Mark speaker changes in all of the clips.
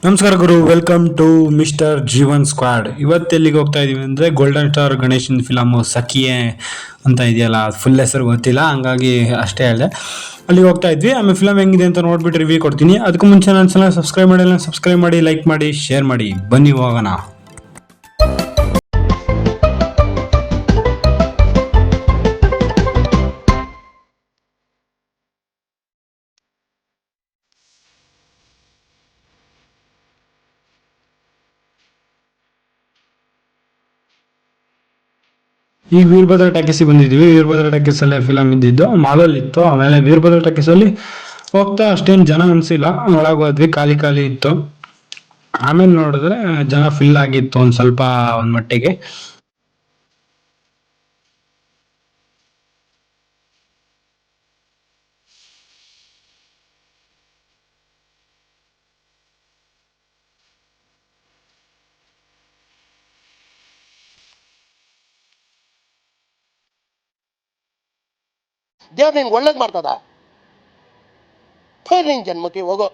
Speaker 1: ನಮಸ್ಕಾರ ಗುರು, welcome to mister Jeevan squad. ಇವತ್ತು ಎಲ್ಲಿಗೆ ಹೋಗ್ತಾ ಇದೀವಿ ಅಂದರೆ ಗೋಲ್ಡನ್ ಸ್ಟಾರ್ ಗಣೇಶನ್ ಫಿಲಮು ಸಖಿಯೇ ಅಂತ ಇದೆಯಲ್ಲ, ಫುಲ್ ಹೆಸರು ಗೊತ್ತಿಲ್ಲ, ಹಂಗಾಗಿ ಅಷ್ಟೇ ಹೇಳಿದೆ. ಅಲ್ಲಿಗೆ ಹೋಗ್ತಾ ಇದ್ವಿ. ಆಮೇಲೆ ಫಿಲಮ್ ಹೆಂಗಿದೆ ಅಂತ ನೋಡ್ಬಿಟ್ಟು ರಿವ್ಯೂ ಕೊಡ್ತೀನಿ. ಅದಕ್ಕೂ ಮುಂಚೆ ನನ್ನ ಚಾನಲ್ ಸಬ್ಸ್ಕ್ರೈಬ್ ಮಾಡಿಲ್ಲ, ಸಬ್ಸ್ಕ್ರೈಬ್ ಮಾಡಿ, ಲೈಕ್ ಮಾಡಿ, ಶೇರ್ ಮಾಡಿ. ಬನ್ನಿ ಹೋಗೋಣ. ಈಗ ವೀರಭದ್ರ ಟಾಕೀಸಿಗೆ ಬಂದಿದ್ವಿ. ವೀರಭದ್ರ ಟಾಕೀಸ್ ಅಲ್ಲೇ ಫಿಲಮ್ ಇದ್ದಿದ್ದು, ಮಾಲಲ್ಲಿ ಇತ್ತು. ಆಮೇಲೆ ವೀರಭದ್ರ ಟಾಕೀಸ್ ಅಲ್ಲಿ ಹೋಗ್ತಾ ಅಷ್ಟೇನು ಜನ ಅನ್ಸಿಲ್ಲ. ಒಳಗೆ ಹೋದ್ವಿ, ಖಾಲಿ ಖಾಲಿ ಇತ್ತು. ಆಮೇಲೆ ನೋಡಿದ್ರೆ ಜನ ಫಿಲ್ ಆಗಿತ್ತು ಒಂದ್ ಸ್ವಲ್ಪ, ಒಂದ್ ಮಟ್ಟಿಗೆ.
Speaker 2: ದೇವ್ರ ನಿನ್ಗೆ ಒಳ್ಳೇದು ಮಾಡ್ತದ. ನಿನ್ ಜನ್ಮಕ್ಕೆ ಹೋಗೋ.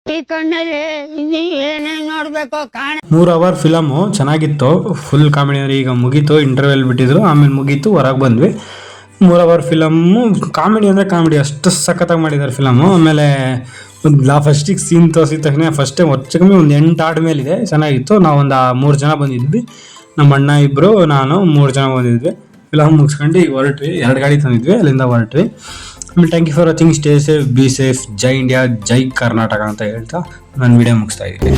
Speaker 3: ಈ ಕಣ್ಣಲ್ಲಿ ಇನ್ನೂ ಏನೇನ್ ನೋಡ್ಬೇಕು ಕಾಣ.
Speaker 1: 3 ಅವರ್ ಫಿಲಮು ಚೆನ್ನಾಗಿತ್ತು, ಫುಲ್ ಕಾಮಿಡಿ. ಈಗ ಮುಗೀತು, ಇಂಟರ್ವೆಲ್ ಬಿಟ್ಟಿದ್ರು, ಆಮೇಲೆ ಮುಗೀತು, ಹೊರಗೆ ಬಂದ್ವಿ. 3 ಅವರ್ ಫಿಲಮ್ಮು ಕಾಮಿಡಿ ಅಂದರೆ ಕಾಮಿಡಿ ಅಷ್ಟು ಸಖತ್ತಾಗಿ ಮಾಡಿದ್ದಾರೆ ಫಿಲಮು. ಆಮೇಲೆ ಫಸ್ಟಿಗೆ ಸೀನ್ ತೋರಿಸಿದ ತಕ್ಷಣ ಫಸ್ಟೇ ಹೆಚ್ಚು ಕಮ್ಮಿ ಒಂದು 8 ಆದ್ಮೇಲಿದೆ, ಚೆನ್ನಾಗಿತ್ತು. ನಾವೊಂದು 3 ಜನ ಬಂದಿದ್ವಿ, ನಮ್ಮ ಅಣ್ಣ ಇಬ್ಬರು, ನಾನು 3 ಜನ ಬಂದಿದ್ವಿ. ಫಿಲಮ್ ಮುಗಿಸ್ಕೊಂಡು ಈಗ ಹೊರಟ್ವಿ. 2 ಗಾಡಿ ತಂದಿದ್ವಿ, ಅಲ್ಲಿಂದ ಹೊರಟ್ವಿ. ಆಮೇಲೆ thank you for watching. Stay safe, be safe. ಜೈ ಇಂಡಿಯಾ, ಜೈ ಕರ್ನಾಟಕ ಅಂತ ಹೇಳ್ತಾ ನಾನು ವಿಡಿಯೋ ಮುಗಿಸ್ತಾ ಇದ್ದೀನಿ.